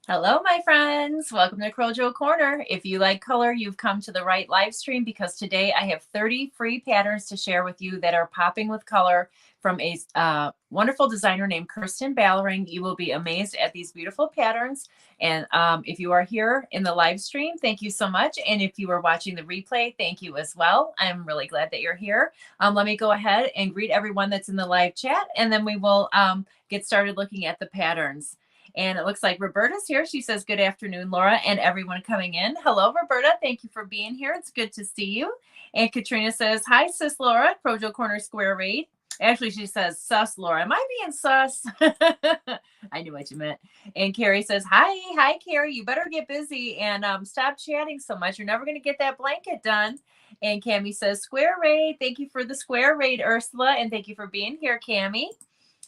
Hello, my friends. Welcome to Crojo Corner. If you like color, you've come to the right live stream because today I have 30 free patterns to share with you that are popping with color from a wonderful designer named Kirsten Ballering. You will be amazed at these beautiful patterns. And if you are here in the live stream, thank you so much. And if you are watching the replay, thank you as well. I'm really glad that you're here. Let me go ahead and greet everyone that's in the live chat, and then we will get started looking at the patterns. And it looks like Roberta's here. She says, good afternoon, Laura, and everyone coming in. Hello, Roberta. Thank you for being here. It's good to see you. And Katrina says, hi, sis Laura, Crojo Corner Square Raid. Actually, she says, sus, Laura. Am I being sus? I knew what you meant. And Carrie says, hi, Carrie. You better get busy and stop chatting so much. You're never going to get that blanket done. And Cami says, square raid. Thank you for the square raid, Ursula. And thank you for being here, Cami.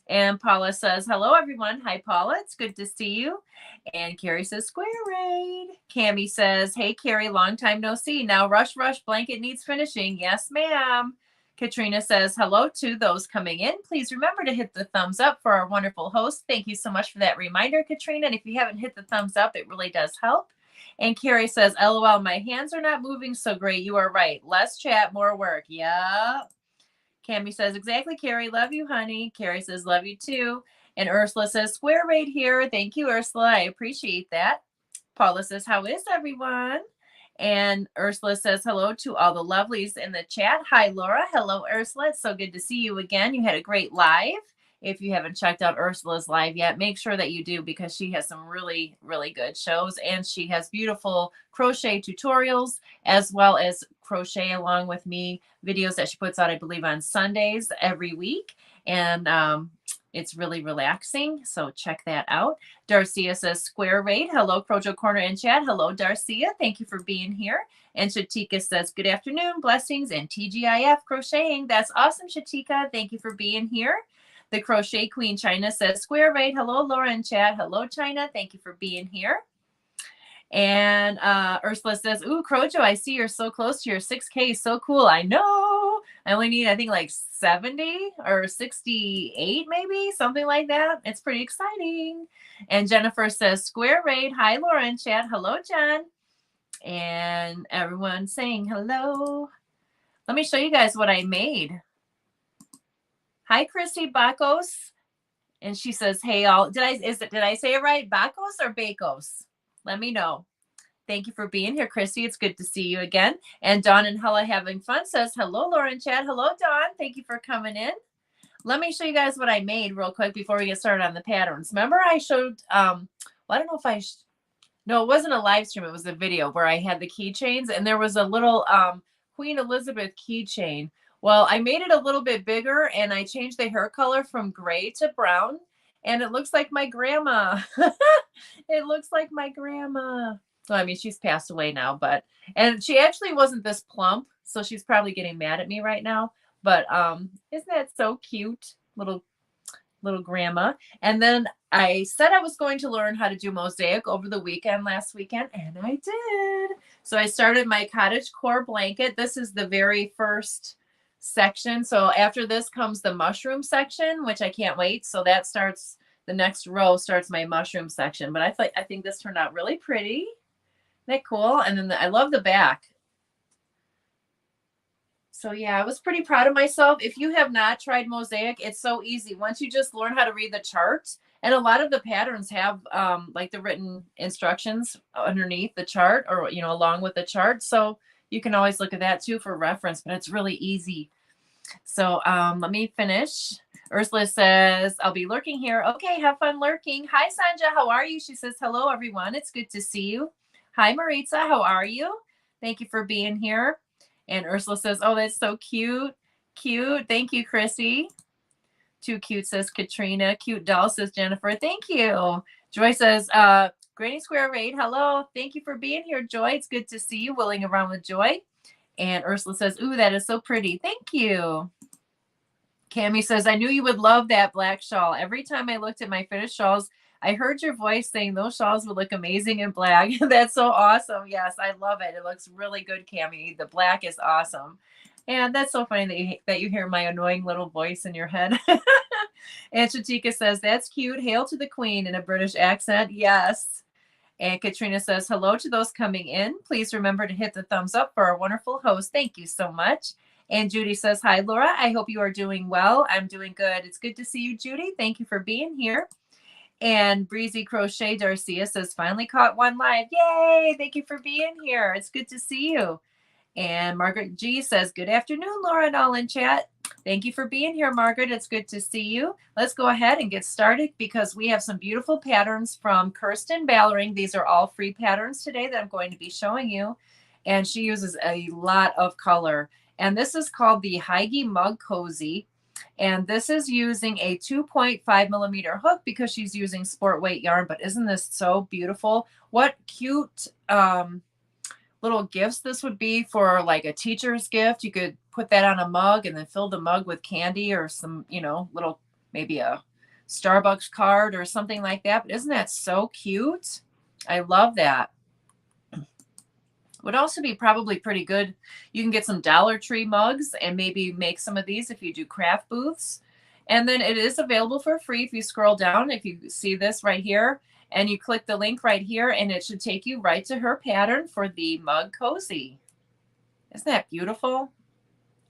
And Paula says, hello, everyone. Hi, Paula. It's good to see you. And Carrie says, square raid. Cami says, hey, Carrie, long time no see. Now, rush, blanket needs finishing. Yes, ma'am. Katrina says, hello to those coming in. Please remember to hit the thumbs up for our wonderful host. Thank you so much for that reminder, Katrina. And if you haven't hit the thumbs up, it really does help. And Carrie says, LOL, my hands are not moving so great. You are right. Less chat, more work. Yep. Cami says, exactly, Carrie. Love you, honey. Carrie says, love you too. And Ursula says, square raid here. Thank you, Ursula. I appreciate that. Paula says, how is everyone? And Ursula says, hello to all the lovelies in the chat. Hi, Laura. Hello, Ursula. It's so good to see you again. You had a great live. If you haven't checked out Ursula's live yet, make sure that you do because she has some really, really good shows. And she has beautiful crochet tutorials as well as crochet along with me videos that she puts out, I believe, on Sundays every week. And it's really relaxing. So check that out. Darcia says, square raid. Hello, Crojo Corner in chat. Hello, Darcia. Thank you for being here. And Shatika says, good afternoon, blessings, and TGIF crocheting. That's awesome, Shatika. Thank you for being here. The Crochet Queen China says, square raid. Hello, Laura in chat. Hello, China. Thank you for being here. And Ursula says, ooh, Crojo, I see you're so close to your 6K. So cool. I know. I only need, I think, like 70 or 68, maybe, something like that. It's pretty exciting. And Jennifer says, square raid. Hi, Laura in chat. Hello, Jen. And everyone saying hello. Let me show you guys what I made. Hi, Christy Bacos. And she says, hey, all. Did I say it right? Bacos or Bacos? Let me know. Thank you for being here, Christy. It's good to see you again. And Dawn and Hella Having Fun says, hello, Laura and Chad. Hello, Dawn. Thank you for coming in. Let me show you guys what I made real quick before we get started on the patterns. Remember I showed, well, I don't know if no, it wasn't a live stream. It was a video where I had the keychains and there was a little Queen Elizabeth keychain. Well, I made it a little bit bigger and I changed the hair color from gray to brown. And it looks like my grandma. It looks like my grandma. Well, I mean, she's passed away now, and she actually wasn't this plump. So she's probably getting mad at me right now. But isn't that so cute? Little grandma. And then I said I was going to learn how to do mosaic over the weekend, last weekend, and I did. So I started my cottage core blanket. This is the very first section. So after this comes the mushroom section, which I can't wait. So that starts, the next row starts my mushroom section. But I think this turned out really pretty. Isn't that cool? And then I love the back. So yeah, I was pretty proud of myself. If you have not tried mosaic, it's so easy. Once you just learn how to read the chart, and a lot of the patterns have like the written instructions underneath the chart or, you know, along with the chart. So you can always look at that too for reference, but it's really easy. So let me finish. Ursula says, I'll be lurking here. Okay, have fun lurking. Hi, Sanja. How are you? She says, hello, everyone. It's good to see you. Hi, Maritza. How are you? Thank you for being here. And Ursula says, oh, that's so cute. Cute. Thank you, Chrissy. Too cute, says Katrina. Cute doll, says Jennifer. Thank you. Joy says, Granny Square Raid, hello. Thank you for being here, Joy. It's good to see you. Willing around with Joy. And Ursula says, ooh, that is so pretty. Thank you. Cami says, I knew you would love that black shawl. Every time I looked at my finished shawls, I heard your voice saying those shawls would look amazing in black. That's so awesome. Yes, I love it. It looks really good, Cami. The black is awesome. And that's so funny that you hear my annoying little voice in your head. And Shatika says, that's cute. Hail to the queen in a British accent. Yes. And Katrina says, hello to those coming in. Please remember to hit the thumbs up for our wonderful host. Thank you so much. And Judy says, hi, Laura. I hope you are doing well. I'm doing good. It's good to see you, Judy. Thank you for being here. And Breezy Crochet Darcia says, finally caught one live. Yay! Thank you for being here. It's good to see you. And Margaret G says, good afternoon, Laura and all in chat. Thank you for being here, Margaret. It's good to see you. Let's go ahead and get started because we have some beautiful patterns from Kirsten Ballering. These are all free patterns today that I'm going to be showing you. And she uses a lot of color. And this is called the Heige Mug Cozy. And this is using a 2.5 millimeter hook because she's using sport weight yarn. But isn't this so beautiful? What cute little gifts this would be for like a teacher's gift. You could put that on a mug and then fill the mug with candy or some, you know, little, maybe a Starbucks card or something like that. But isn't that so cute? I love that. Would also be probably pretty good. You can get some Dollar Tree mugs and maybe make some of these if you do craft booths. And then it is available for free if you scroll down. If you see this right here, and you click the link right here, and it should take you right to her pattern for the mug cozy. Isn't that beautiful?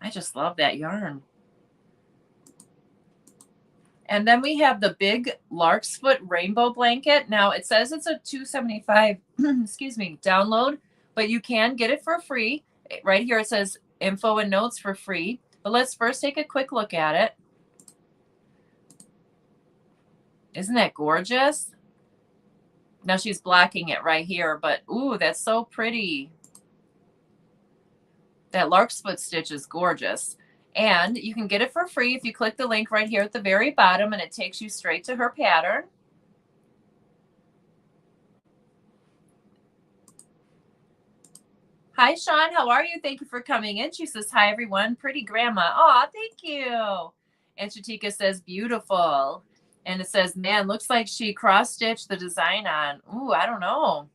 I just love that yarn. And then we have the big Lark's Foot rainbow blanket. Now it says it's a $2.75, excuse me, download, but you can get it for free. Right here it says info and notes for free. But let's first take a quick look at it. Isn't that gorgeous? Now she's blocking it right here, but ooh, that's so pretty. That Lark's Foot stitch is gorgeous. And you can get it for free if you click the link right here at the very bottom, and it takes you straight to her pattern. Hi, Sean. How are you? Thank you for coming in. She says, hi, everyone. Pretty grandma. Aw, thank you. And Shatika says, beautiful. And it says, man, looks like she cross-stitched the design on. Ooh, I don't know.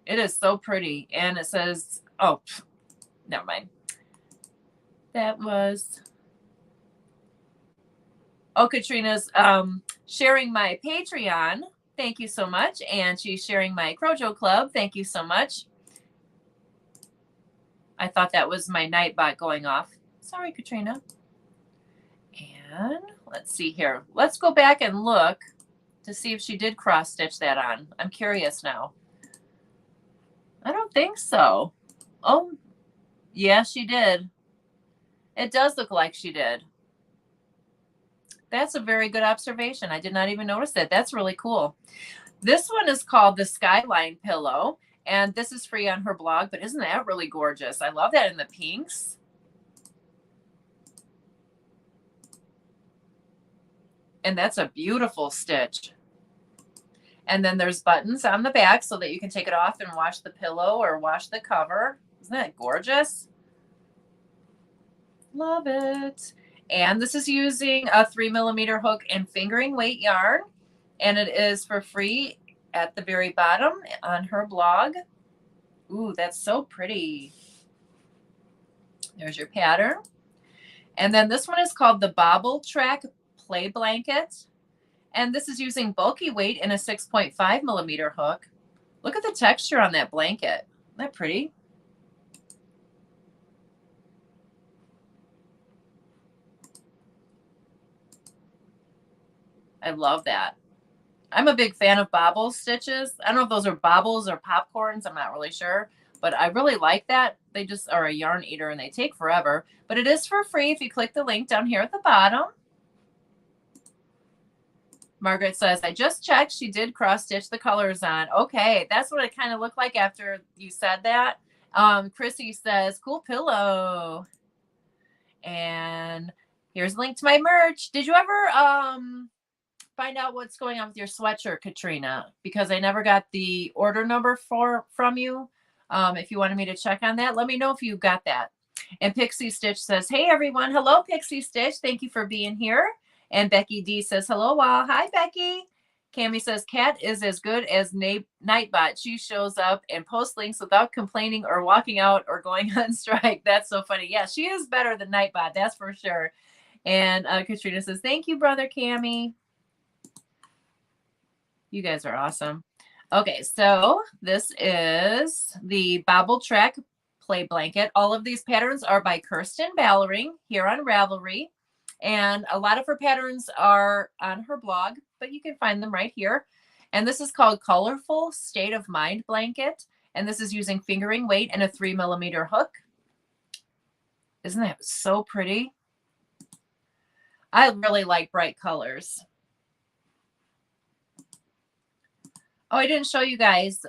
It is so pretty. And it says, oh, never mind. That was, oh, Katrina's sharing my Patreon. Thank you so much. And she's sharing my Crojo Club. Thank you so much. I thought that was my Nightbot going off. Sorry, Katrina. And let's see here. Let's go back and look to see if she did cross stitch that on. I'm curious now. I don't think so. Oh, yeah, she did. It does look like she did. That's a very good observation. I did not even notice that. That's really cool. This one is called the Skyline Pillow, and this is free on her blog, but isn't that really gorgeous? I love that in the pinks. And that's a beautiful stitch. And then there's buttons on the back so that you can take it off and wash the pillow or wash the cover. Isn't that gorgeous? Love it. And this is using a 3 millimeter hook and fingering weight yarn. And it is for free at the very bottom on her blog. Ooh, that's so pretty. There's your pattern. And then this one is called the Bobble Track Play Blanket. And this is using bulky weight and a 6.5 millimeter hook. Look at the texture on that blanket. Isn't that pretty? I love that. I'm a big fan of bobble stitches. I don't know if those are bobbles or popcorns. I'm not really sure, but I really like that. They just are a yarn eater and they take forever, but it is for free if you click the link down here at the bottom. Margaret says, I just checked. She did cross stitch the colors on. Okay. That's what it kind of looked like after you said that. Chrissy says, cool pillow. And here's a link to my merch. Did you ever, find out what's going on with your sweatshirt, Katrina, because I never got the order number from you. If you wanted me to check on that, let me know if you got that. And Pixie Stitch says, hey, everyone. Hello, Pixie Stitch. Thank you for being here. And Becky D says, hello, Wall. Hi, Becky. Cami says, Kat is as good as Nightbot. She shows up and posts links without complaining or walking out or going on strike. That's so funny. Yeah, she is better than Nightbot. That's for sure. And Katrina says, thank you, brother Cami. You guys are awesome. Okay, so this is the Bobble Track Play Blanket. All of these patterns are by Kirsten Ballering here on Ravelry. And a lot of her patterns are on her blog, but you can find them right here. And this is called Colorful State of Mind Blanket. And this is using fingering weight and a 3mm hook. Isn't that so pretty? I really like bright colors. Oh, I didn't show you guys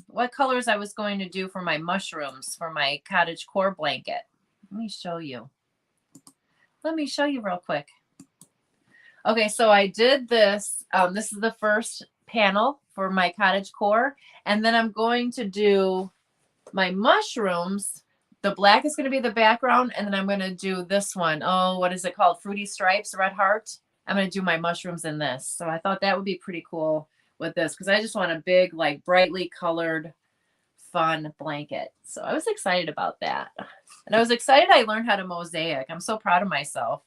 what colors I was going to do for my mushrooms for my cottage core blanket. Let me show you. Let me show you real quick. Okay, so I did this. This is the first panel for my cottage core. And then I'm going to do my mushrooms. The black is going to be the background. And then I'm going to do this one. Oh, what is it called? Fruity Stripes, Red Heart. I'm going to do my mushrooms in this. So I thought that would be pretty cool with this because I just want a big, like brightly colored, fun blanket. So I was excited about that. And I was excited I learned how to mosaic. I'm so proud of myself.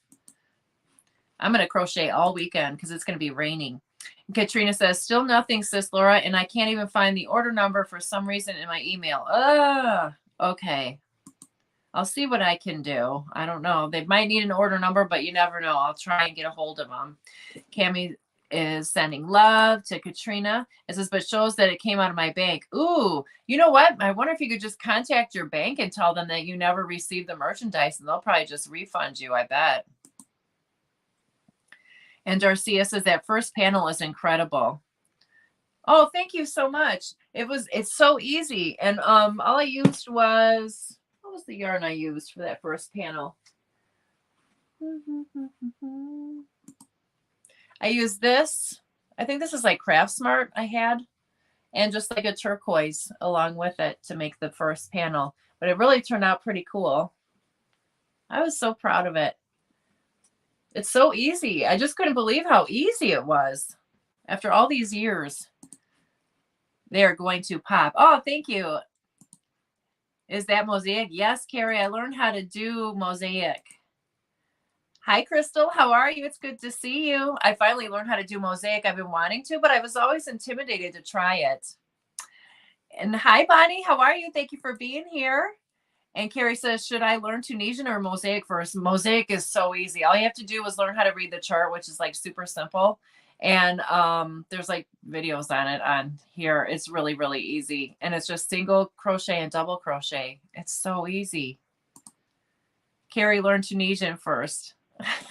I'm going to crochet all weekend because it's going to be raining. And Katrina says, still nothing, sis Laura, and I can't even find the order number for some reason in my email. Okay. I'll see what I can do. I don't know. They might need an order number, but you never know. I'll try and get a hold of them. Cami is sending love to Katrina. It says, but shows that it came out of my bank. Ooh, you know what? I wonder if you could just contact your bank and tell them that you never received the merchandise, and they'll probably just refund you, I bet. And Darcia says that first panel is incredible. Oh, thank you so much. It's so easy. And all I used was, what was the yarn I used for that first panel? I used this. I think this is like Craft Smart I had, and just like a turquoise along with it to make the first panel. But it really turned out pretty cool. I was so proud of it. It's so easy. I just couldn't believe how easy it was. After all these years, they are going to pop. Oh, thank you. Is that mosaic? Yes, Carrie, I learned how to do mosaic. Hi, Crystal. How are you? It's good to see you. I finally learned how to do mosaic. I've been wanting to, but I was always intimidated to try it. And hi, Bonnie. How are you? Thank you for being here. And Carrie says, should I learn Tunisian or mosaic first? Mosaic is so easy. All you have to do is learn how to read the chart, which is like super simple. And there's like videos on it on here. It's really, really easy. And it's just single crochet and double crochet. It's so easy. Carrie learned Tunisian first.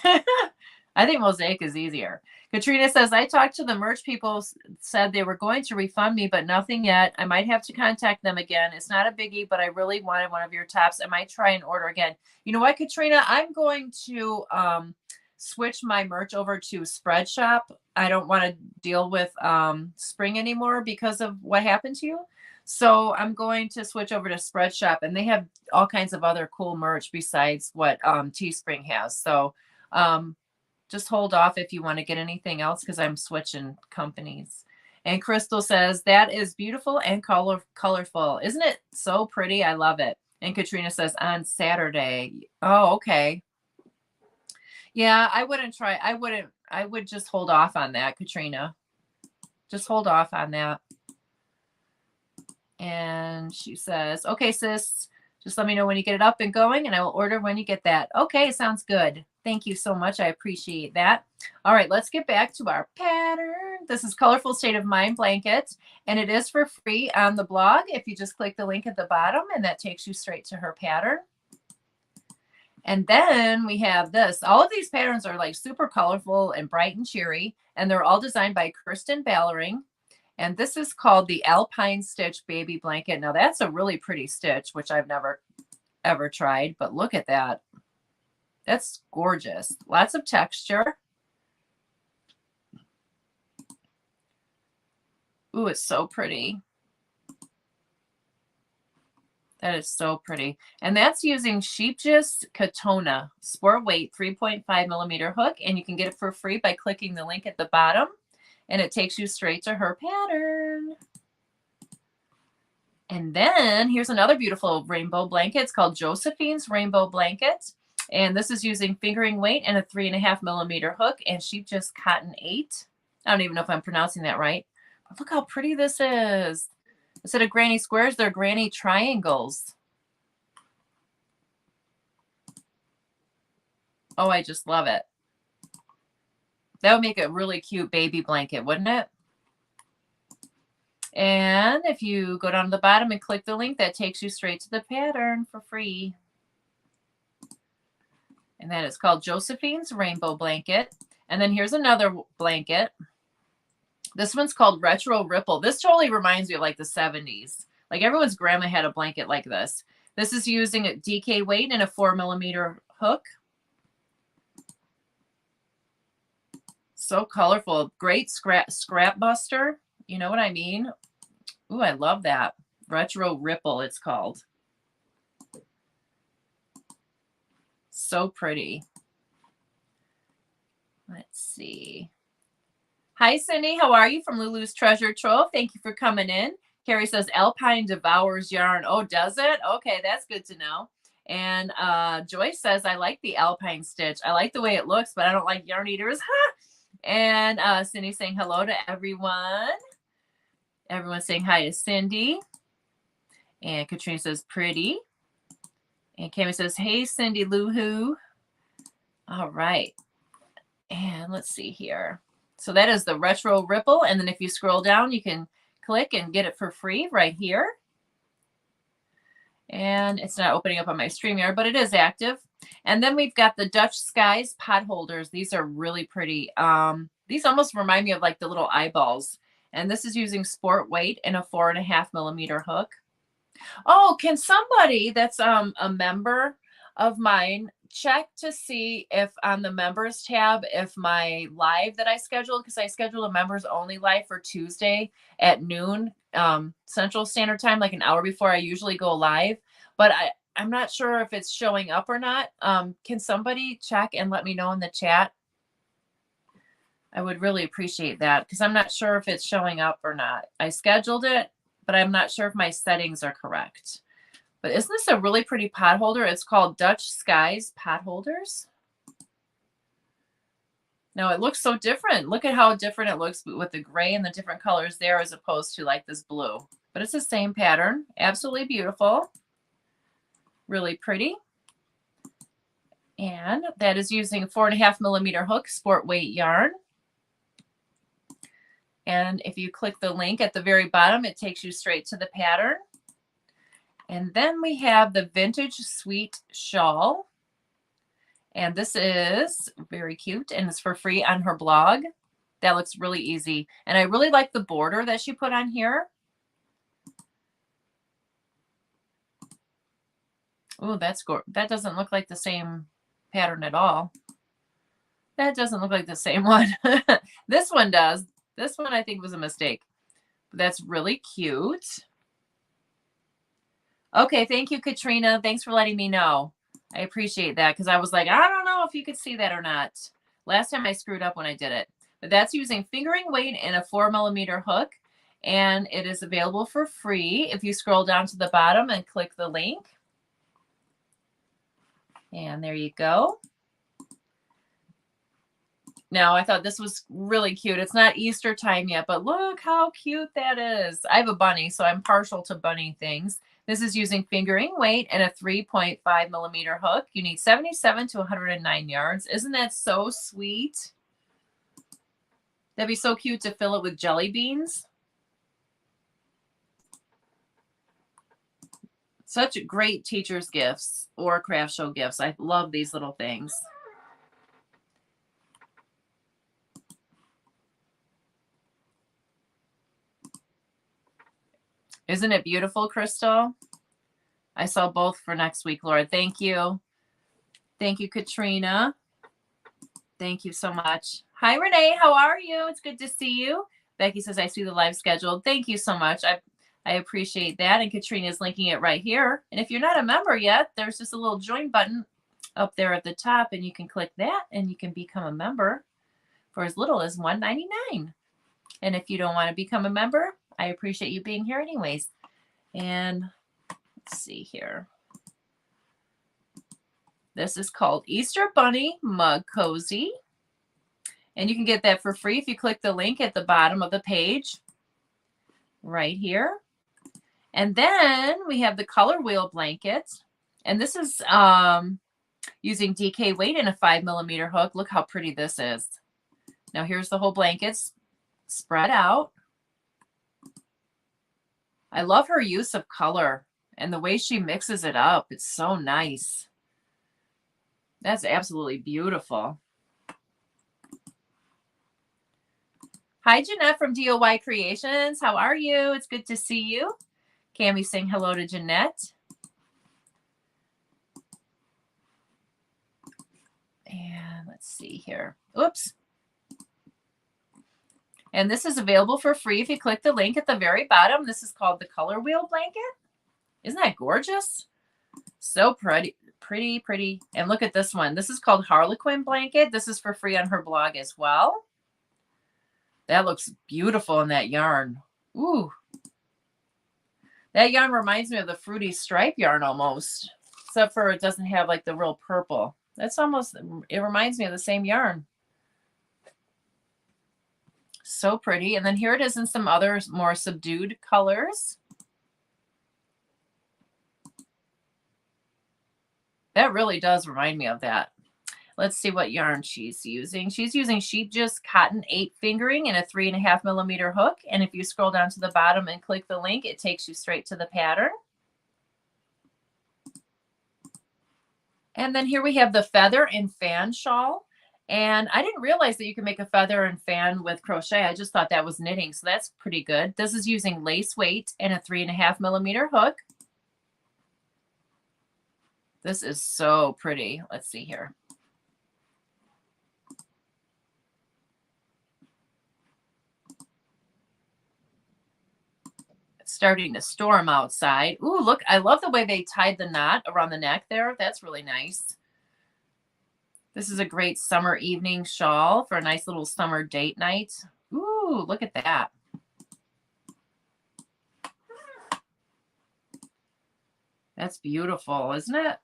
I think mosaic is easier. Katrina says, I talked to the merch people, said they were going to refund me, but nothing yet. I might have to contact them again. It's not a biggie, but I really wanted one of your tops. I might try and order again. You know what, Katrina? I'm going to switch my merch over to Spreadshop. I don't want to deal with Spring anymore because of what happened to you. So I'm going to switch over to Spreadshop, and they have all kinds of other cool merch besides what Teespring has. So just hold off if you want to get anything else because I'm switching companies. And Crystal says, that is beautiful and colorful. Isn't it so pretty? I love it. And Katrina says, on Saturday. Oh, okay. Yeah, I wouldn't try. I would just hold off on that, Katrina. Just hold off on that. And she says, okay, sis, just let me know when you get it up and going, and I will order when you get that. Okay, sounds good. Thank you so much. I appreciate that. All right, let's get back to our pattern. This is Colorful State of Mind Blanket, and it is for free on the blog if you just click the link at the bottom, and that takes you straight to her pattern. And then we have this. All of these patterns are like super colorful and bright and cheery, and they're all designed by Kirsten Ballering. And this is called the Alpine Stitch Baby Blanket. Now that's a really pretty stitch, which I've never ever tried, but look at that. That's gorgeous. Lots of texture. Ooh, it's so pretty. That is so pretty. And that's using Sheepgist Katona sport weight 3.5mm hook. And you can get it for free by clicking the link at the bottom. And it takes you straight to her pattern. And then here's another beautiful rainbow blanket. It's called Josephine's Rainbow Blanket. And this is using fingering weight and a 3.5mm hook and Sheepgist Cotton 8. I don't even know if I'm pronouncing that right. Look how pretty this is. Instead of granny squares, they're granny triangles. Oh, I just love it. That would make a really cute baby blanket, wouldn't it? And if you go down to the bottom and click the link, that takes you straight to the pattern for free. And that is called Josephine's Rainbow Blanket. And then here's another blanket. This one's called Retro Ripple. This totally reminds me of like the 70s. Like everyone's grandma had a blanket like this. This is using a DK weight and a 4mm hook. So colorful. Great scrap buster. You know what I mean? Ooh, I love that. Retro Ripple, it's called. So pretty. Let's see. Hi, Cindy. How are you? From Lulu's Treasure Trove. Thank you for coming in. Carrie says Alpine devours yarn. Oh, does it? Okay, that's good to know. And Joyce says, I like the Alpine stitch. I like the way it looks, but I don't like yarn eaters. And Cindy saying hello to everyone. Everyone's saying hi to Cindy. And Katrina says pretty. And Cami says, hey, Cindy Lou Who. All right. And let's see here. So that is the Retro Ripple. And then if you scroll down, you can click and get it for free right here. And it's not opening up on my StreamYard, but it is active. And then we've got the Dutch Skies pot holders. These are really pretty. These almost remind me of like the little eyeballs. And this is using sport weight and a 4.5mm hook. Oh, can somebody that's a member of mine check to see if on the members tab, if my live that I scheduled, because I scheduled a members only live for Tuesday at noon Central Standard Time, like an hour before I usually go live. But I'm not sure if it's showing up or not. Can somebody check and let me know in the chat? I would really appreciate that because I'm not sure if it's showing up or not. I scheduled it, but I'm not sure if my settings are correct. But isn't this a really pretty pot holder? It's called Dutch Skies pot holders. Now it looks so different. Look at how different it looks with the gray and the different colors there as opposed to like this blue. But it's the same pattern. Absolutely beautiful. Really pretty. And that is using a 4.5mm hook, sport weight yarn. And if you click the link at the very bottom, it takes you straight to the pattern. And then we have the Vintage Sweet Shawl. And this is very cute and it's for free on her blog. That looks really easy. And I really like the border that she put on here. Oh, that doesn't look like the same pattern at all. That doesn't look like the same one. This one does. This one I think was a mistake. But that's really cute. Okay, thank you, Katrina. Thanks for letting me know. I appreciate that because I was like, I don't know if you could see that or not. Last time I screwed up when I did it. But that's using fingering weight and a 4mm hook. And it is available for free if you scroll down to the bottom and click the link. And there you go. Now, I thought this was really cute. It's not Easter time yet, but look how cute that is. I have a bunny, so I'm partial to bunny things. This is using fingering weight and a 3.5mm hook. You need 77 to 109 yards. Isn't that so sweet? That'd be so cute to fill it with jelly beans. Such great teacher's gifts or craft show gifts. I love these little things. Isn't it beautiful, Crystal? I saw both for next week, Laura. Thank you. Thank you, Katrina. Thank you so much. Hi, Renee. How are you? It's good to see you. Becky says, I see the live scheduled. Thank you so much. I appreciate that. And Katrina's linking it right here. And if you're not a member yet, there's just a little join button up there at the top. And you can click that and you can become a member for as little as $1.99. And if you don't want to become a member, I appreciate you being here anyways. And let's see here. This is called Easter Bunny Mug Cozy. And you can get that for free if you click the link at the bottom of the page. right here. And then we have the color wheel blanket. And this is using DK weight and a 5mm hook. Look how pretty this is. Now here's the whole blanket spread out. I love her use of color and the way she mixes it up. It's so nice. That's absolutely beautiful. Hi, Jeanette from DOY Creations. How are you? It's good to see you. Cammie saying hello to Jeanette. And let's see here. Oops. And this is available for free if you click the link at the very bottom. This is called the color wheel blanket. Isn't that gorgeous? So pretty, pretty, pretty. And look at this one. This is called Harlequin blanket. This is for free on her blog as well. That looks beautiful in that yarn. Ooh. That yarn reminds me of the Fruity Stripe yarn almost, except for it doesn't have like the real purple. That's almost, it reminds me of the same yarn. So pretty. And then here it is in some other more subdued colors. That really does remind me of that. Let's see what yarn she's using. She's using Sheep Gist Cotton 8 fingering and a 3.5mm hook. And if you scroll down to the bottom and click the link, it takes you straight to the pattern. And then here we have the feather and fan shawl. And I didn't realize that you can make a feather and fan with crochet. I just thought that was knitting. So that's pretty good. This is using lace weight and a 3.5mm hook. This is so pretty. Let's see here. It's starting to storm outside. Ooh, look, I love the way they tied the knot around the neck there. That's really nice. This is a great summer evening shawl for a nice little summer date night. Ooh, look at that. That's beautiful, isn't it?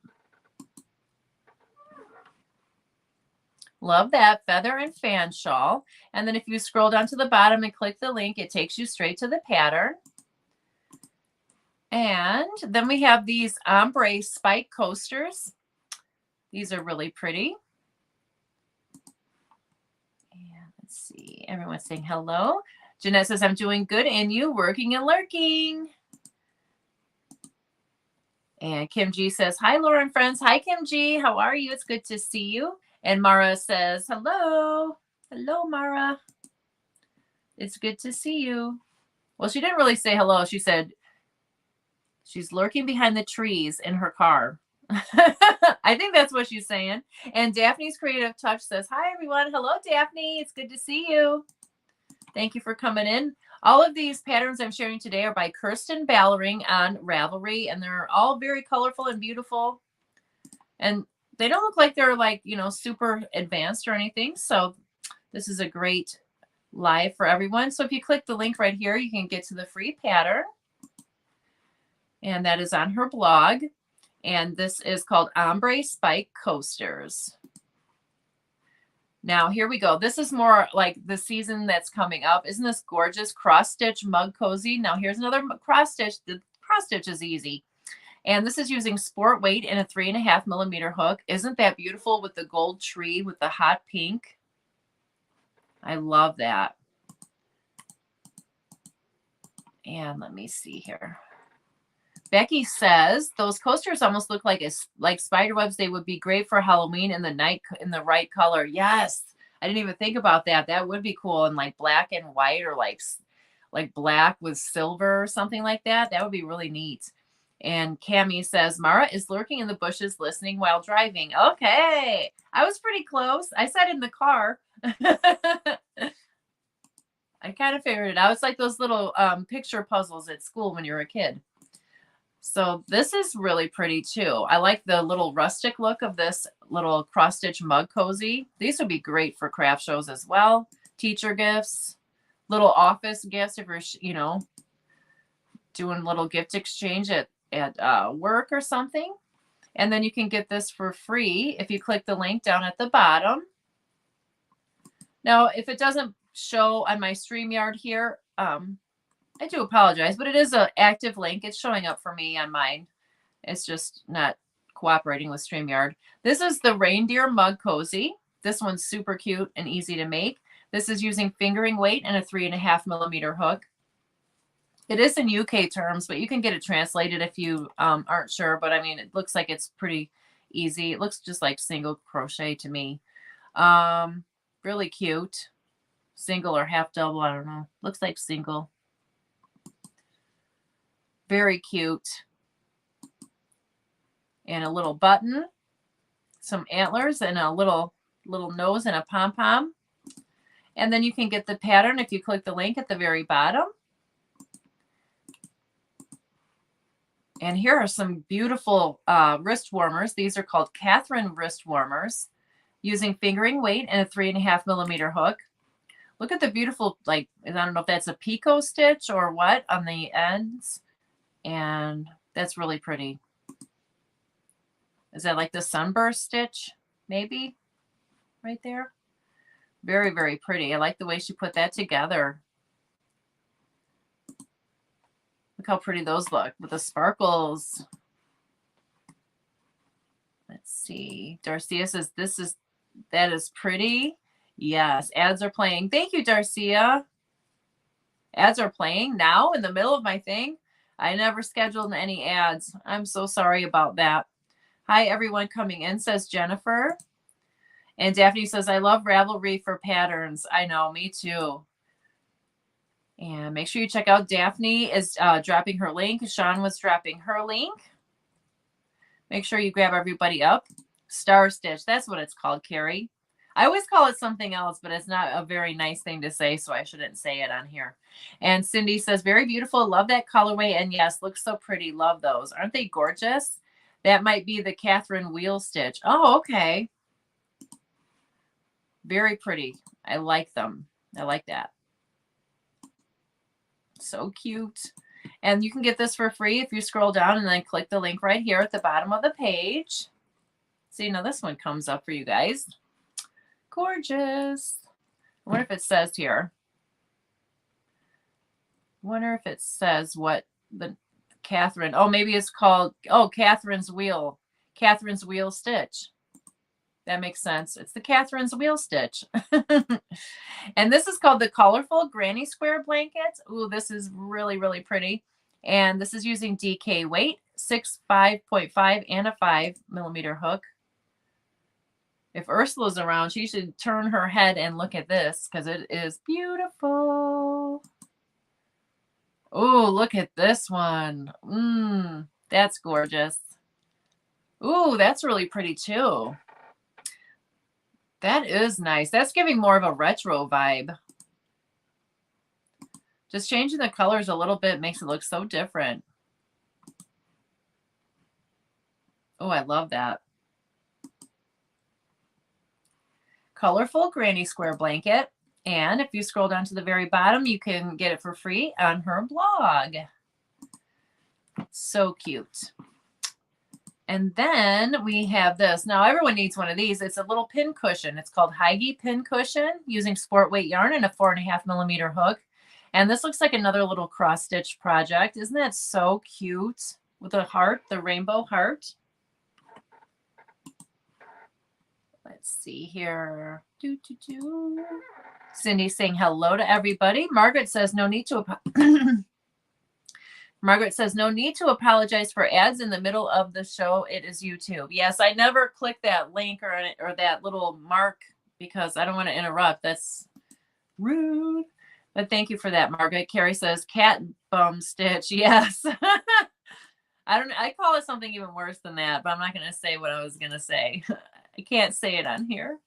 Love that feather and fan shawl. And then if you scroll down to the bottom and click the link, it takes you straight to the pattern. And then we have these ombre spike coasters. These are really pretty. And let's see, everyone's saying hello. Jeanette says, I'm doing good and you working and lurking. And Kim G says, hi, Laura and friends. Hi, Kim G. How are you? It's good to see you. And Mara says, hello. Hello, Mara. It's good to see you. Well, she didn't really say hello. She said she's lurking behind the trees in her car. I think that's what she's saying. And Daphne's Creative Touch says, hi, everyone. Hello, Daphne. It's good to see you. Thank you for coming in. All of these patterns I'm sharing today are by Kirsten Ballering on Ravelry, and they're all very colorful and beautiful. And they don't look like they're like, you know, super advanced or anything. So this is a great live for everyone. So if you click the link right here, you can get to the free pattern. And that is on her blog. And this is called Ombre Spike Coasters. Now, here we go. This is more like the season that's coming up. Isn't this gorgeous? Cross stitch mug cozy. Now, here's another cross stitch. The cross stitch is easy. And this is using sport weight and a 3.5mm hook. Isn't that beautiful with the gold tree with the hot pink? I love that. And let me see here. Becky says those coasters almost look like spider webs. They would be great for Halloween in the right color. Yes, I didn't even think about that. That would be cool in like black and white, or like black with silver or something like that. That would be really neat. And Cammie says Mara is lurking in the bushes listening while driving. Okay, I was pretty close. I sat in the car. I kind of figured it out. It's like those little picture puzzles at school when you're a kid. So this is really pretty too. I like the little rustic look of this little cross stitch mug cozy. These would be great for craft shows as well. Teacher gifts, little office gifts if you're, you know, doing a little gift exchange at work or something. And then you can get this for free if you click the link down at the bottom. Now, if it doesn't show on my StreamYard here, I do apologize, but it is an active link. It's showing up for me on mine. It's just not cooperating with StreamYard. This is the reindeer mug cozy. This one's super cute and easy to make. This is using fingering weight and a 3.5mm hook. It is in UK terms, but you can get it translated if you aren't sure. But I mean, it looks like it's pretty easy. It looks just like single crochet to me. Really cute. Single or half double, I don't know. Looks like single. Very cute. And a little button, some antlers, and a little nose and a pom-pom. And then you can get the pattern if you click the link at the very bottom. And here are some beautiful wrist warmers. These are called Catherine wrist warmers, using fingering weight and a 3.5mm hook. Look at the beautiful, like, I don't know if that's a picot stitch or what on the ends. And that's really pretty. Is that like the sunburst stitch? Maybe right there. Very, very pretty. I like the way she put that together. Look how pretty those look with the sparkles. Let's see. Darcia says that is pretty. Yes, ads are playing. Thank you, Darcia. Ads are playing now in the middle of my thing. I never scheduled any ads. I'm so sorry about that. Hi, everyone coming in, says Jennifer. And Daphne says, I love Ravelry for patterns. I know, me too. And make sure you check out Daphne is dropping her link. Sean was dropping her link. Make sure you grab everybody up. Star Stitch, that's what it's called, Carrie. I always call it something else, but it's not a very nice thing to say, so I shouldn't say it on here. And Cindy says, very beautiful. Love that colorway. And yes, looks so pretty. Love those. Aren't they gorgeous? That might be the Catherine wheel stitch. Oh, okay. Very pretty. I like them. I like that. So cute. And you can get this for free if you scroll down and then click the link right here at the bottom of the page. See, now this one comes up for you guys. Gorgeous. I wonder if it says here. Wonder if it says what the Catherine. Oh, maybe it's called, oh, Catherine's wheel. Catherine's wheel stitch. That makes sense. It's the Catherine's wheel stitch. And this is called the Colorful Granny Square Blanket. Ooh, this is really, really pretty. And this is using DK weight, 5.5 and a 5mm hook. If Ursula's around, she should turn her head and look at this because it is beautiful. Oh, look at this one. That's gorgeous. Ooh, that's really pretty too. That is nice. That's giving more of a retro vibe. Just changing the colors a little bit makes it look so different. Oh, I love that. Colorful Granny Square Blanket. And if you scroll down to the very bottom, you can get it for free on her blog. So cute. And then we have this. Now, everyone needs one of these. It's a little pin cushion. It's called Heige Pin Cushion using sport weight yarn and a 4.5mm hook. And this looks like another little cross stitch project. Isn't that so cute? With a heart, the rainbow heart. Let's see here. Cindy saying hello to everybody. Margaret says no need to Margaret says no need to apologize for ads in the middle of the show. It is YouTube. Yes, I never click that link or that little mark because I don't want to interrupt. That's rude. But thank you for that, Margaret. Carrie says cat bum stitch. Yes. I call it something even worse than that, but I'm not going to say what I was going to say. I can't say it on here.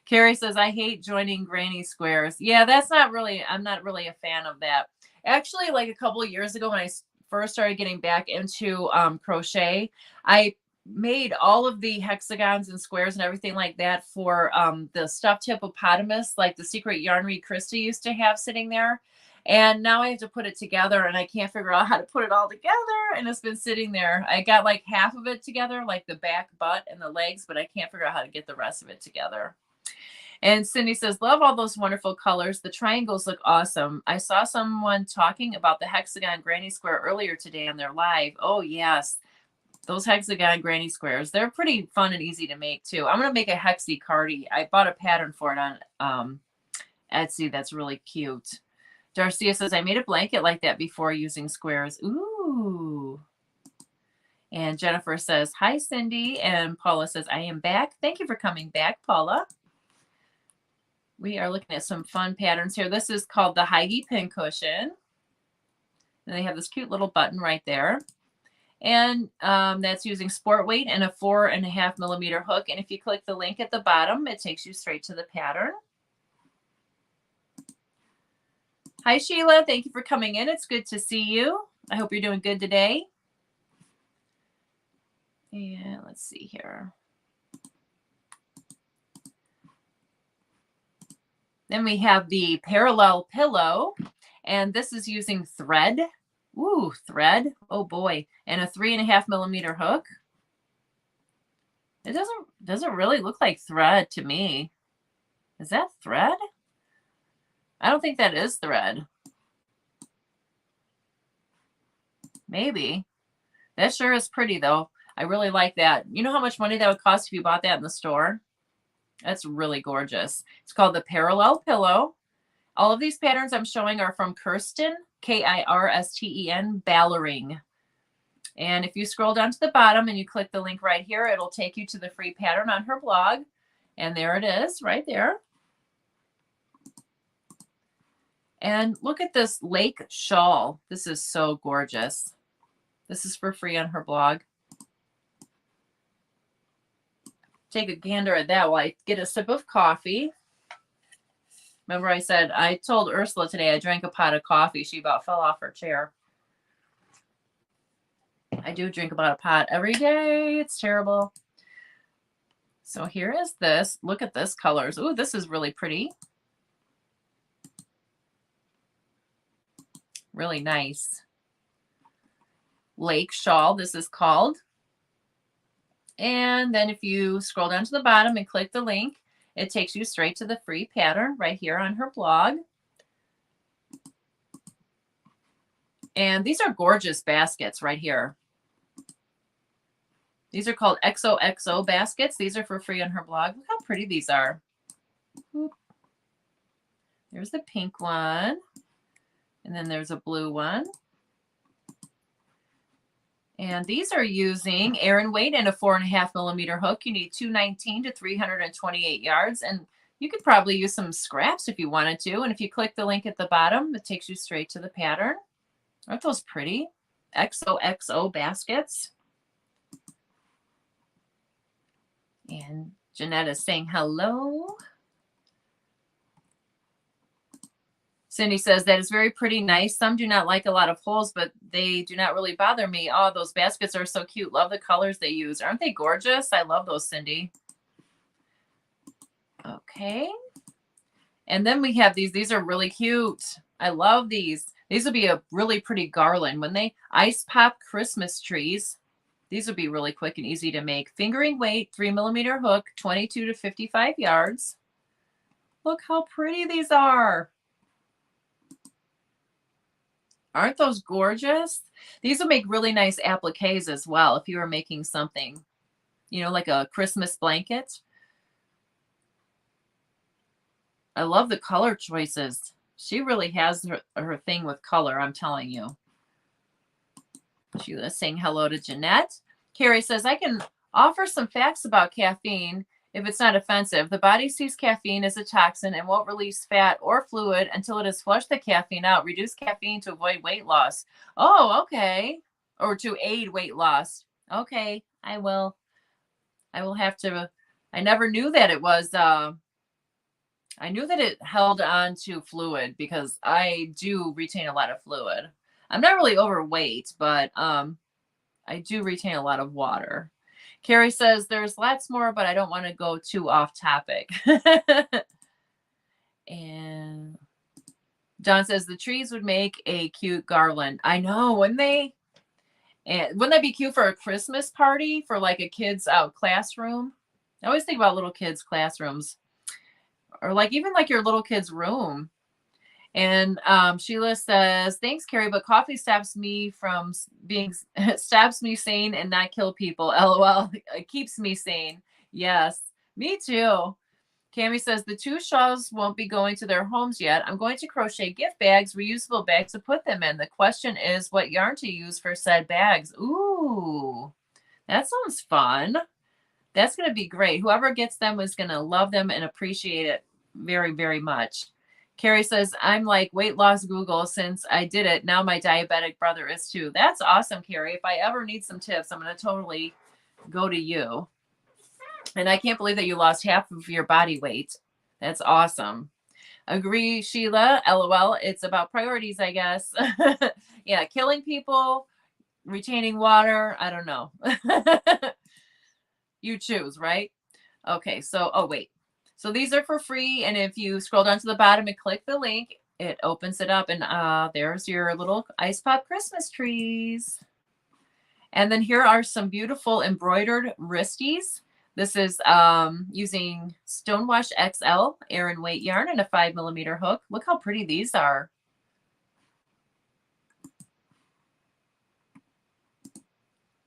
Carrie says, I hate joining granny squares. Yeah, that's not really, I'm not really a fan of that. Actually, like a couple of years ago when I first started getting back into crochet, I made all of the hexagons and squares and everything like that for the stuffed hippopotamus, like the secret yarnery Krista used to have sitting there. And now I have to put it together and I can't figure out how to put it all together. And it's been sitting there. I got like half of it together, like the back butt and the legs, but I can't figure out how to get the rest of it together. And Cindy says, love all those wonderful colors. The triangles look awesome. I saw someone talking about the hexagon granny square earlier today on their live. Oh, yes. Those hexagon granny squares. They're pretty fun and easy to make, too. I'm going to make a hexy cardi. I bought a pattern for it on Etsy. That's really cute. Darcia says, I made a blanket like that before using squares. Ooh. And Jennifer says, hi, Cindy. And Paula says, I am back. Thank you for coming back, Paula. We are looking at some fun patterns here. This is called the Heidi Pincushion. And they have this cute little button right there. And that's using sport weight and a 4.5 millimeter hook. And if you click the link at the bottom, it takes you straight to the pattern. Hi, Sheila. Thank you for coming in. It's good to see you. I hope you're doing good today. And let's see here. Then we have the parallel pillow, and this is using thread. Ooh, thread. Oh boy. And a 3.5 millimeter hook. It doesn't really look like thread to me. Is that thread? I don't think that is thread. Maybe. That sure is pretty though. I really like that. You know how much money that would cost if you bought that in the store? That's really gorgeous. It's called the Parallel Pillow. All of these patterns I'm showing are from Kirsten, Kirsten Ballering. And if you scroll down to the bottom and you click the link right here, it'll take you to the free pattern on her blog. And there it is right there. And look at this lake shawl. This is so gorgeous. This is for free on her blog. Take a gander at that while I get a sip of coffee. Remember I told Ursula today I drank a pot of coffee. She about fell off her chair. I do drink about a pot every day. It's terrible. So here is this. Look at this colors. Ooh, this is really pretty. Really nice. Lake shawl, this is called. And then if you scroll down to the bottom and click the link, it takes you straight to the free pattern right here on her blog. And these are gorgeous baskets right here. These are called XOXO baskets. These are for free on her blog. Look how pretty these are. There's the pink one. And then there's a blue one. And these are using Aran weight and a 4.5 millimeter hook. You need 219 to 328 yards. And you could probably use some scraps if you wanted to. And if you click the link at the bottom, it takes you straight to the pattern. Aren't those pretty? XOXO baskets. And Jeanette is saying hello. Cindy says that is very pretty nice. Some do not like a lot of holes, but they do not really bother me. Oh, those baskets are so cute. Love the colors they use. Aren't they gorgeous? I love those, Cindy. Okay. And then we have these. These are really cute. I love these. These would be a really pretty garland. When they ice pop Christmas trees, these would be really quick and easy to make. Fingering weight, 3 millimeter hook, 22 to 55 yards. Look how pretty these are. Aren't those gorgeous? These will make really nice appliques as well if you were making something, you know, like a Christmas blanket. I love the color choices. She really has her thing with color, I'm telling you. She was saying hello to Jeanette. Carrie says, I can offer some facts about caffeine if it's not offensive. The body sees caffeine as a toxin and won't release fat or fluid until it has flushed the caffeine out. Reduce caffeine to avoid weight loss. Oh, okay. Or to aid weight loss. Okay, I will have to. I never knew that it was, I knew that it held on to fluid because I do retain a lot of fluid. I'm not really overweight, but I do retain a lot of water. Carrie says there's lots more, but I don't want to go too off topic. And Don says the trees would make a cute garland. I know, wouldn't they? And wouldn't that be cute for a Christmas party for like a kid's classroom? I always think about little kids' classrooms or like even like your little kid's room. And Sheila says, thanks, Carrie, but coffee stops me from being, stops me sane and not kill people. LOL. It keeps me sane. Yes, me too. Cami says, the 2 shawls won't be going to their homes yet. I'm going to crochet gift bags, reusable bags to put them in. The question is what yarn to use for said bags. Ooh, that sounds fun. That's going to be great. Whoever gets them is going to love them and appreciate it very, very much. Carrie says, I'm like weight loss Google since I did it. Now my diabetic brother is too. That's awesome, Carrie. If I ever need some tips, I'm going to totally go to you. And I can't believe that you lost half of your body weight. That's awesome. Agree, Sheila. LOL. It's about priorities, I guess. Yeah, killing people, retaining water. I don't know. You choose, right? Okay, so, oh, wait. So these are for free. And if you scroll down to the bottom and click the link, it opens it up. And there's your little Ice Pop Christmas trees. And then here are some beautiful embroidered wristies. This is using Stonewash XL Aran weight yarn and a 5mm hook. Look how pretty these are.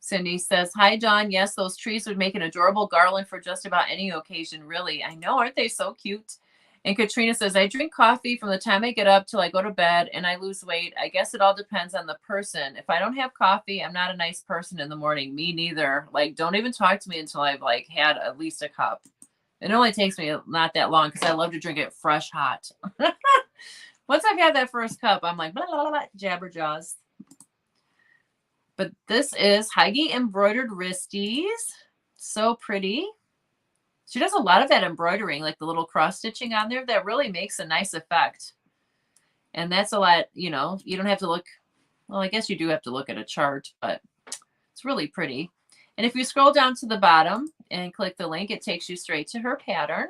Cindy says, hi, Dawn. Yes, those trees would make an adorable garland for just about any occasion, really. I know, aren't they so cute? And Katrina says, I drink coffee from the time I get up till I go to bed and I lose weight. I guess it all depends on the person. If I don't have coffee, I'm not a nice person in the morning. Me neither. Like, don't even talk to me until I've like had at least a cup. It only takes me not that long because I love to drink it fresh hot. Once I've had that first cup, I'm like, blah, blah, blah, jabberjaws. But this is Heidi embroidered wristies. So pretty. She does a lot of that embroidering, like the little cross stitching on there. That really makes a nice effect. And that's a lot, you know, you don't have to look. Well, I guess you do have to look at a chart, but it's really pretty. And if you scroll down to the bottom and click the link, it takes you straight to her pattern.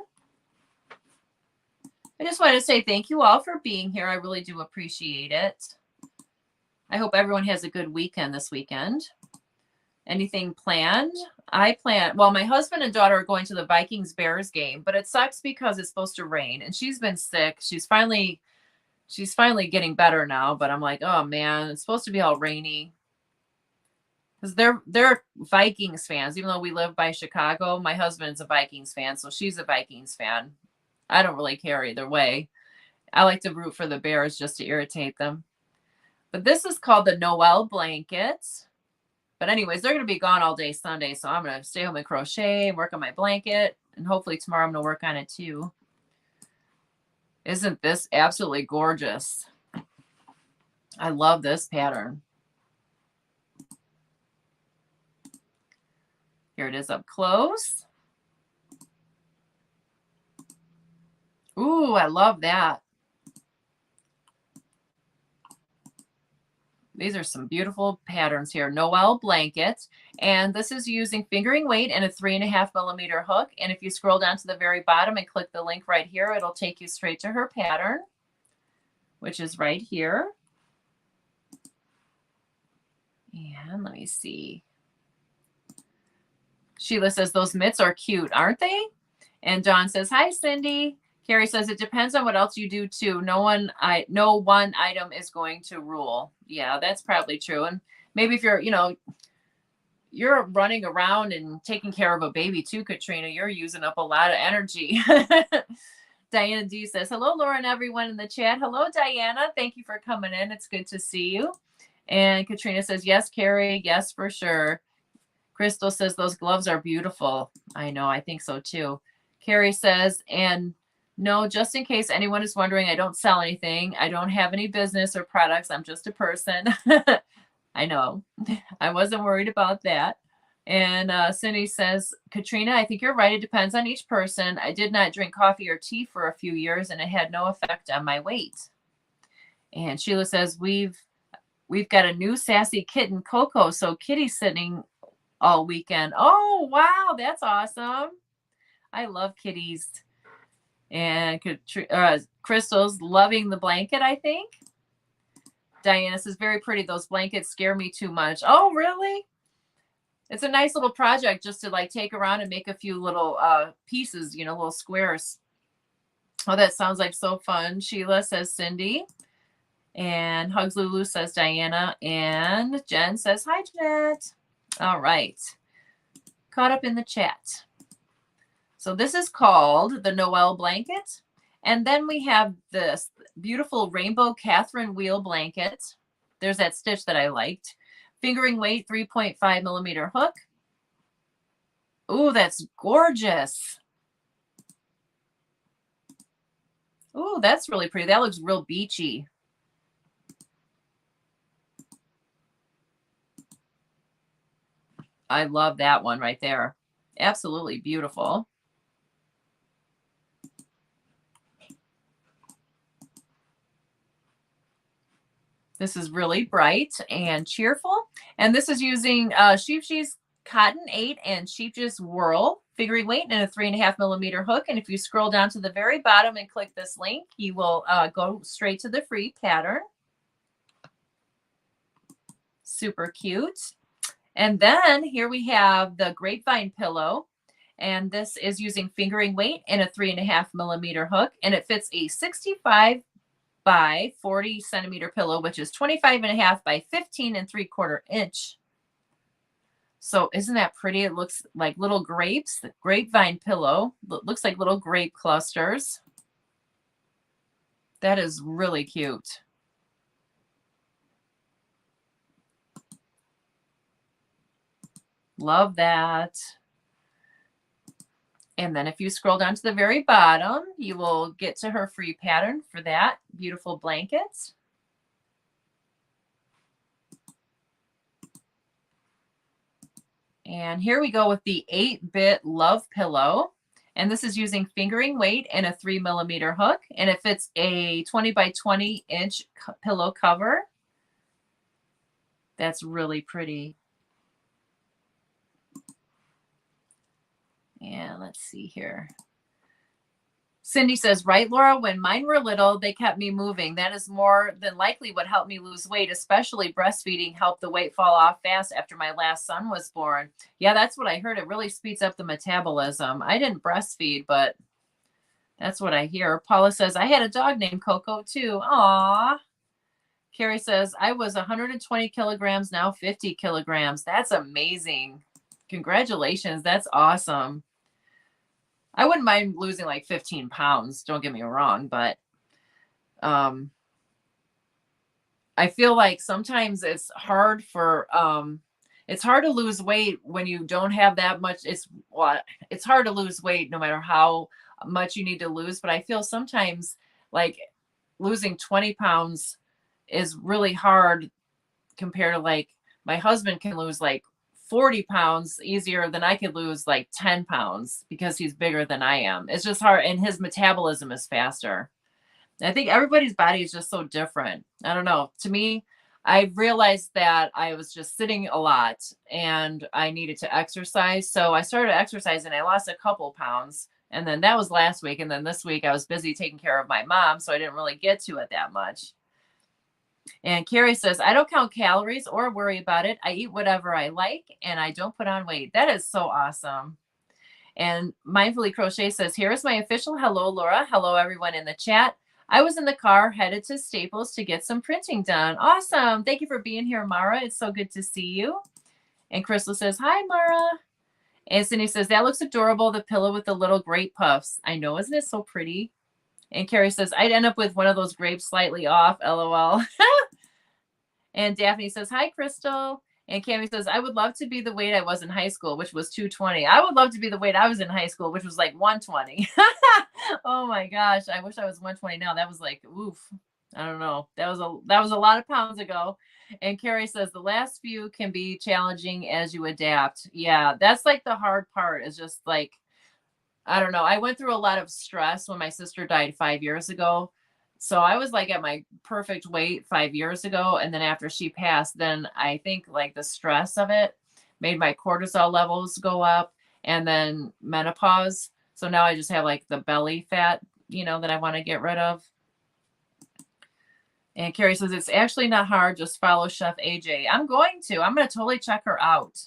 I just want to say thank you all for being here. I really do appreciate it. I hope everyone has a good weekend this weekend. Anything planned? Well, my husband and daughter are going to the Vikings-Bears game, but it sucks because it's supposed to rain and she's been sick. She's finally getting better now, but I'm like, oh man, it's supposed to be all rainy. Because they're Vikings fans, even though we live by Chicago. My husband's a Vikings fan, so she's a Vikings fan. I don't really care either way. I like to root for the Bears just to irritate them. But this is called the Noel blanket. But anyways, they're going to be gone all day Sunday, so I'm going to stay home and crochet and work on my blanket. And hopefully tomorrow I'm going to work on it too. Isn't this absolutely gorgeous? I love this pattern. Here it is up close. Ooh, I love that. These are some beautiful patterns here. Noel blanket. And this is using fingering weight and a 3.5mm hook. And if you scroll down to the very bottom and click the link right here, it'll take you straight to her pattern, which is right here. And let me see. Sheila says, those mitts are cute, aren't they? And Dawn says, hi, Cindy. Carrie says, it depends on what else you do too. No one item is going to rule. Yeah, that's probably true. And maybe if you're, you know, you're running around and taking care of a baby too, Katrina, you're using up a lot of energy. Diana D says, hello, Laura and everyone in the chat. Hello, Diana. Thank you for coming in. It's good to see you. And Katrina says, yes, Carrie. Yes, for sure. Crystal says, those gloves are beautiful. I know. I think so too. Carrie says, and no, just in case anyone is wondering, I don't sell anything. I don't have any business or products. I'm just a person. I know. I wasn't worried about that. And Cindy says, Katrina, I think you're right. It depends on each person. I did not drink coffee or tea for a few years, and it had no effect on my weight. And Sheila says, we've got a new sassy kitten, Coco. So Kitty's sitting all weekend. Oh, wow. That's awesome. I love kitties. And Crystal's loving the blanket, I think. Diana says, very pretty. Those blankets scare me too much. Oh, really? It's a nice little project just to like take around and make a few little pieces, you know, little squares. Oh, that sounds like so fun. Sheila, says Cindy. And Hugs Lulu, says Diana. And Jen says, hi, Jeanette. All right. Caught up in the chat. So this is called the Noel blanket. And then we have this beautiful rainbow Catherine wheel blanket. There's that stitch that I liked. Fingering weight, 3.5 millimeter hook. Ooh, that's gorgeous. Ooh, that's really pretty. That looks real beachy. I love that one right there. Absolutely beautiful. This is really bright and cheerful. And this is using Sheep She's Cotton 8 and Sheep Just Whirl fingering weight and a 3.5 millimeter hook. And if you scroll down to the very bottom and click this link, you will go straight to the free pattern. Super cute. And then here we have the grapevine pillow. And this is using fingering weight and a 3.5 millimeter hook. And it fits a 65 by 40 centimeter pillow, which is 25.5 by 15.75 inch. So isn't that pretty? It looks like little grapes, the grapevine pillow. Looks like little grape clusters. That is really cute. Love that. And then if you scroll down to the very bottom, you will get to her free pattern for that beautiful blanket. And here we go with the 8-bit love pillow. And this is using fingering weight and a 3 millimeter hook. And it fits a 20 by 20 inch pillow cover. That's really pretty. And let's see here. Cindy says, right, Laura, when mine were little, they kept me moving. That is more than likely what helped me lose weight, especially breastfeeding helped the weight fall off fast after my last son was born. Yeah, that's what I heard. It really speeds up the metabolism. I didn't breastfeed, but that's what I hear. Paula says, I had a dog named Coco too. Aw. Carrie says, I was 120 kilograms, now 50 kilograms. That's amazing. Congratulations. That's awesome. I wouldn't mind losing like 15 pounds. Don't get me wrong, but I feel like sometimes it's hard to lose weight when you don't have that much. It's hard to lose weight no matter how much you need to lose. But I feel sometimes like losing 20 pounds is really hard compared to like my husband can lose like 40 pounds easier than I could lose like 10 pounds because he's bigger than I am. It's just hard. And his metabolism is faster. I think everybody's body is just so different. I don't know. To me, I realized that I was just sitting a lot and I needed to exercise. So I started exercising. I lost a couple pounds. And then that was last week. And then this week I was busy taking care of my mom. So I didn't really get to it that much. And Carrie says, I don't count calories or worry about it. I eat whatever I like and I don't put on weight. That is so awesome. And Mindfully Crochet says, here is my official hello, Laura. Hello, everyone in the chat. I was in the car headed to Staples to get some printing done. Awesome. Thank you for being here, Mara. It's so good to see you. And Crystal says, hi, Mara. And Cindy says, that looks adorable. The pillow with the little grape puffs. I know, isn't it so pretty? And Carrie says, I'd end up with one of those grapes slightly off, LOL. And Daphne says, hi, Crystal. And Cami says, I would love to be the weight I was in high school, which was 220. I would love to be the weight I was in high school, which was like 120. Oh my gosh. I wish I was 120 now. That was like, oof. I don't know. That was a lot of pounds ago. And Carrie says, the last few can be challenging as you adapt. Yeah, that's like the hard part is just like, I don't know. I went through a lot of stress when my sister died 5 years ago. So I was like at my perfect weight 5 years ago. And then after she passed, then I think like the stress of it made my cortisol levels go up and then menopause. So now I just have like the belly fat, that I want to get rid of. And Carrie says, it's actually not hard. Just follow Chef AJ. I'm going to totally check her out.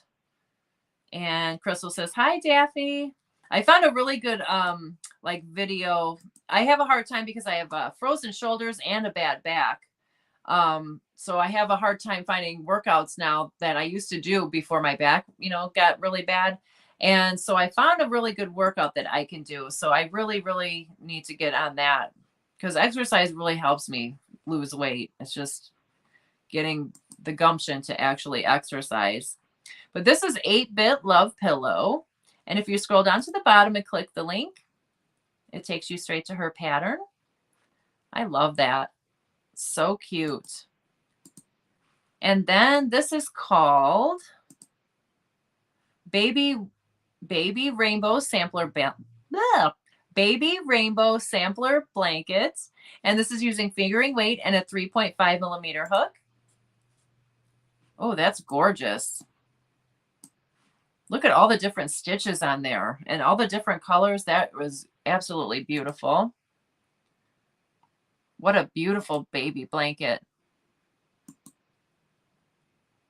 And Crystal says, hi, Daphne. I found a really good like video. I have a hard time because I have frozen shoulders and a bad back. So I have a hard time finding workouts now that I used to do before my back, got really bad. And so I found a really good workout that I can do. So I really, really need to get on that because exercise really helps me lose weight. It's just getting the gumption to actually exercise. But this is 8-Bit Love Pillow. And if you scroll down to the bottom and click the link, it takes you straight to her pattern. I love that. So cute. And then this is called Baby Rainbow Sampler Baby Rainbow Sampler Blankets. And this is using fingering weight and a 3.5 millimeter hook. Oh, that's gorgeous. Look at all the different stitches on there and all the different colors. That was absolutely beautiful. What a beautiful baby blanket.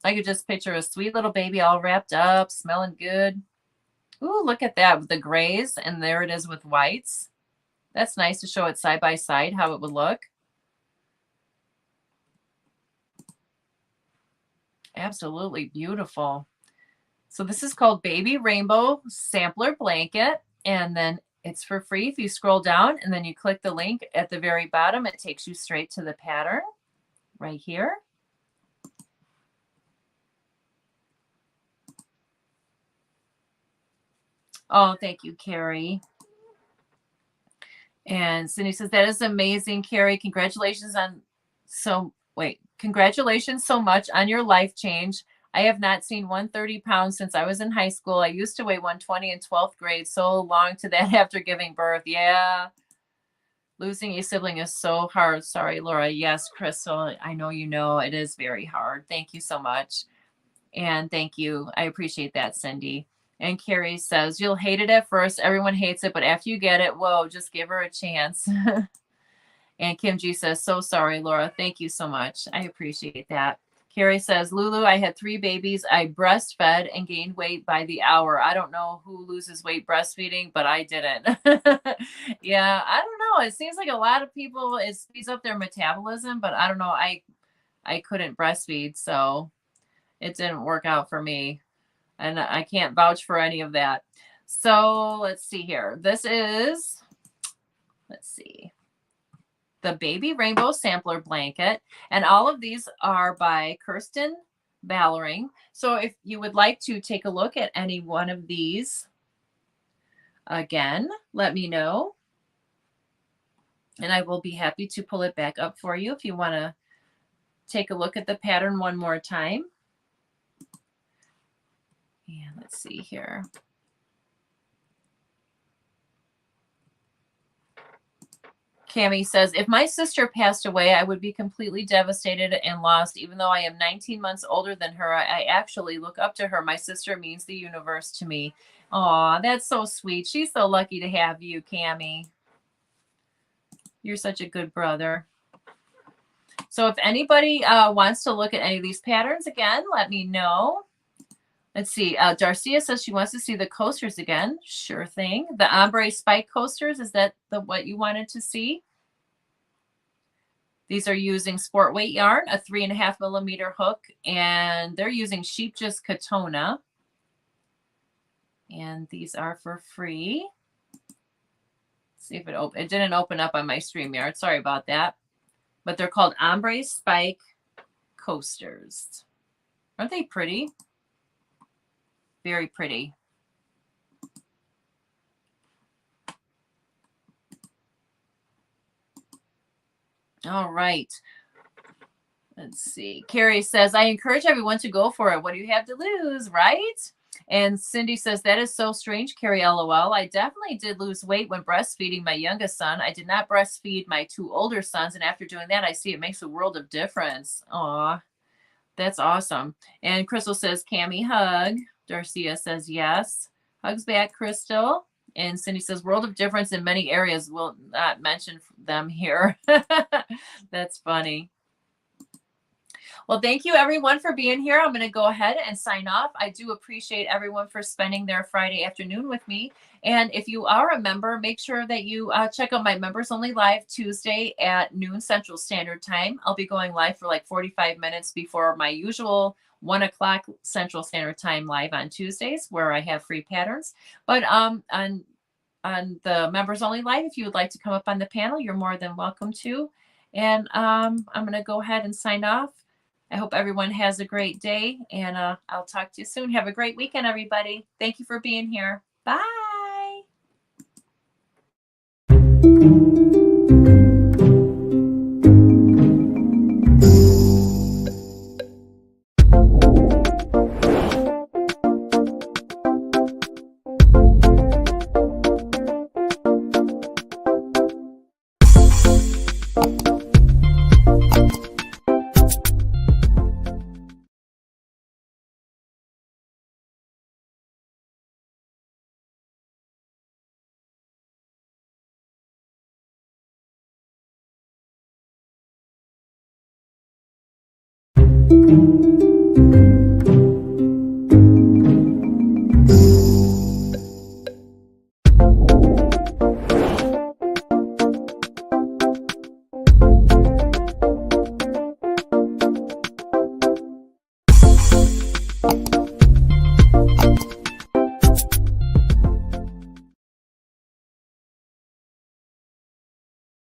I could just picture a sweet little baby all wrapped up, smelling good. Ooh, look at that with the grays, and there it is with whites. That's nice to show it side by side, how it would look. Absolutely beautiful. So this is called Baby Rainbow Sampler Blanket, and then it's for free if you scroll down and then you click the link at the very bottom. It takes you straight to the pattern right here. Oh, thank you, Carrie. And Cindy says, that is amazing, Carrie. Congratulations congratulations so much on your life change. I have not seen 130 pounds since I was in high school. I used to weigh 120 in 12th grade. So long to that after giving birth. Yeah. Losing a sibling is so hard. Sorry, Laura. Yes, Crystal. I know you know it is very hard. Thank you so much. And thank you. I appreciate that, Cindy. And Carrie says, you'll hate it at first. Everyone hates it. But after you get it, whoa, just give her a chance. And Kim G says, so sorry, Laura. Thank you so much. I appreciate that. Carrie says, Lulu, I had 3 babies. I breastfed and gained weight by the hour. I don't know who loses weight breastfeeding, but I didn't. Yeah, I don't know. It seems like a lot of people, it speeds up their metabolism, but I don't know. I couldn't breastfeed, so it didn't work out for me. And I can't vouch for any of that. So let's see here. This is, let's see, the Baby Rainbow Sampler Blanket. And all of these are by Kirsten Ballering. So if you would like to take a look at any one of these, again, let me know. And I will be happy to pull it back up for you if you want to take a look at the pattern one more time. And let's see here. Cami says, if my sister passed away, I would be completely devastated and lost. Even though I am 19 months older than her, I actually look up to her. My sister means the universe to me. Aw, that's so sweet. She's so lucky to have you, Cami. You're such a good brother. So if anybody wants to look at any of these patterns again, let me know. Let's see. Darcia says she wants to see the coasters again. Sure thing. The ombre spike coasters. Is that what you wanted to see? These are using sport weight yarn, a 3.5 millimeter hook, and they're using Sheepjust Katona. And these are for free. Let's see if it didn't open up on my StreamYard. Sorry about that. But they're called ombre spike coasters. Aren't they pretty? Very pretty. All right. Let's see. Carrie says, I encourage everyone to go for it. What do you have to lose, right? And Cindy says, that is so strange, Carrie, LOL. I definitely did lose weight when breastfeeding my youngest son. I did not breastfeed my 2 older sons. And after doing that, I see it makes a world of difference. Aw, that's awesome. And Crystal says, Cami, hug. Darcia says, yes. Hugs back, Crystal. And Cindy says, world of difference in many areas. We'll not mention them here. That's funny. Well, thank you everyone for being here. I'm going to go ahead and sign off. I do appreciate everyone for spending their Friday afternoon with me. And if you are a member, make sure that you check out my members only live Tuesday at noon Central Standard Time. I'll be going live for like 45 minutes before my usual 1 o'clock Central Standard Time live on Tuesdays, where I have free patterns. But on the members only live, if you would like to come up on the panel, you're more than welcome to. And I'm going to go ahead and sign off. I hope everyone has a great day, and I'll talk to you soon. Have a great weekend, everybody. Thank you for being here. Bye.